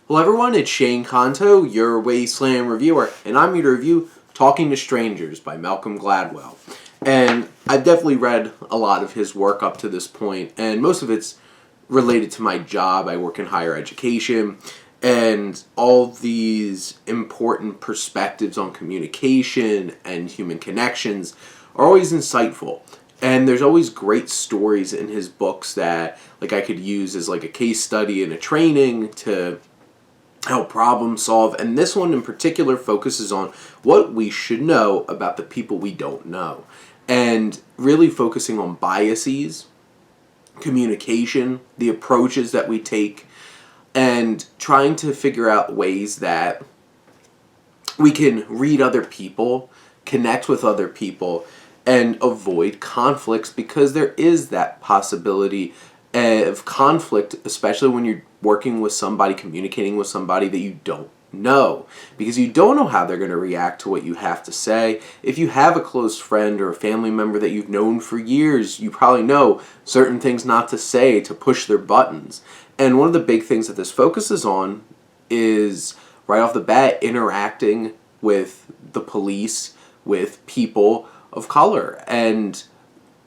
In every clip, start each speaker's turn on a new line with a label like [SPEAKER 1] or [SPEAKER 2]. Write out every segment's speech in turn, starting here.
[SPEAKER 1] Hello everyone, it's Shane Kanto, your Wasteland reviewer, and I'm here to review Talking to Strangers by Malcolm Gladwell. And I've definitely read a lot of his work up to this point, and most of it's related to my job. I work in higher education, and all these important perspectives on communication and human connections are always insightful. And there's always great stories in his books that I could use as a case study in a training to help problem solve. And this one in particular focuses on what we should know about the people we don't know. And really focusing on biases, communication, the approaches that we take, and trying to figure out ways that we can read other people, connect with other people, and avoid conflicts, because there is that possibility of conflict, especially when you're working with somebody, communicating with somebody that you don't know, because you don't know how they're going to react to what you have to say. If you have a close friend or a family member that you've known for years, you probably know certain things not to say to push their buttons. And one of the big things that this focuses on is, right off the bat, interacting with the police, with people of color, and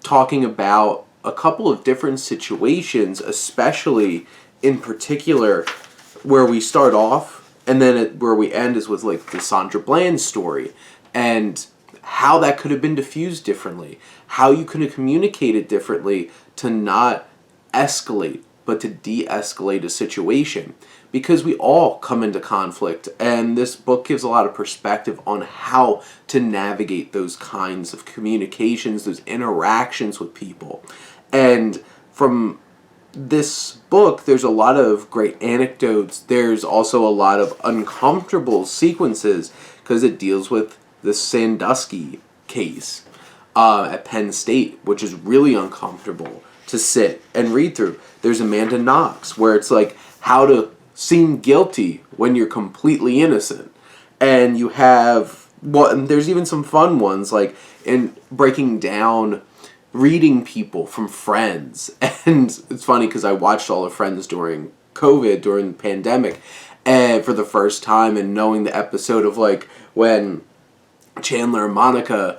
[SPEAKER 1] talking about a couple of different situations, especially in particular where we start off and then where we end is with the Sandra Bland story, and how that could have been diffused differently, how you could have communicated differently to not escalate but to de-escalate a situation, because we all come into conflict, and this book gives a lot of perspective on how to navigate those kinds of communications, those interactions with people. And from this book, there's a lot of great anecdotes. There's also a lot of uncomfortable sequences, because it deals with the Sandusky case at Penn State, which is really uncomfortable to sit and read through. There's Amanda Knox, where it's how to seem guilty when you're completely innocent. And you have, and there's even some fun ones, in breaking down reading people from Friends. And it's funny because I watched all of Friends during COVID, during the pandemic, and for the first time, and knowing the episode of when Chandler and Monica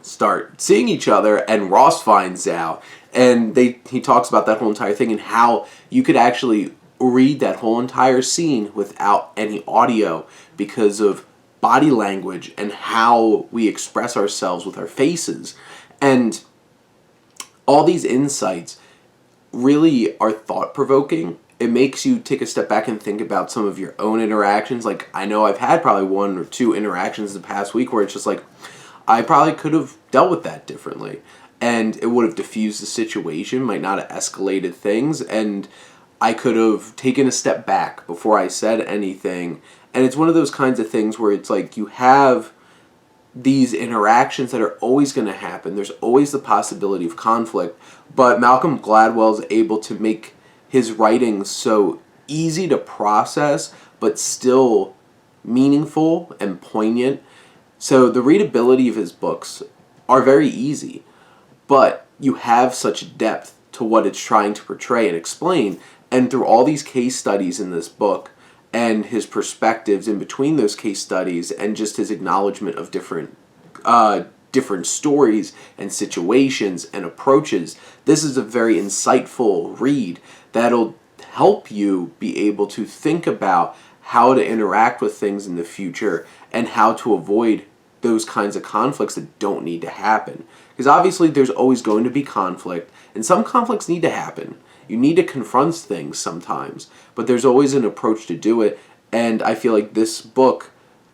[SPEAKER 1] start seeing each other and Ross finds out, and he talks about that whole entire thing and how you could actually read that whole entire scene without any audio because of body language and how we express ourselves with our faces. And all these insights really are thought-provoking. It makes you take a step back and think about some of your own interactions. I know I've had probably one or two interactions the past week where it's just I probably could have dealt with that differently, and it would have diffused the situation, might not have escalated things, and I could have taken a step back before I said anything. And it's one of those kinds of things where it's you have these interactions that are always going to happen. There's always the possibility of conflict, but Malcolm Gladwell is able to make his writing so easy to process, but still meaningful and poignant. So the readability of his books are very easy, but you have such depth to what it's trying to portray and explain. And through all these case studies in this book, and his perspectives in between those case studies, and just his acknowledgement of different stories and situations and approaches, this is a very insightful read that'll help you be able to think about how to interact with things in the future and how to avoid those kinds of conflicts that don't need to happen. Because obviously there's always going to be conflict, and some conflicts need to happen. You need to confront things sometimes, but there's always an approach to do it, and I feel like this book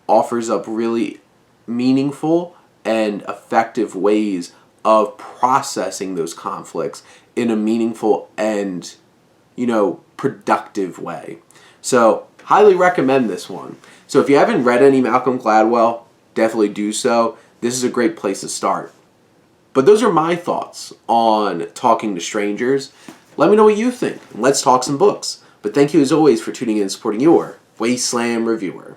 [SPEAKER 1] offers up really meaningful and effective ways of processing those conflicts in a meaningful and, productive way. So, highly recommend this one. So if you haven't read any Malcolm Gladwell, definitely do so. This is a great place to start. But those are my thoughts on Talking to Strangers. Let me know what you think, and let's talk some books. But thank you as always for tuning in and supporting your Wasteland reviewer.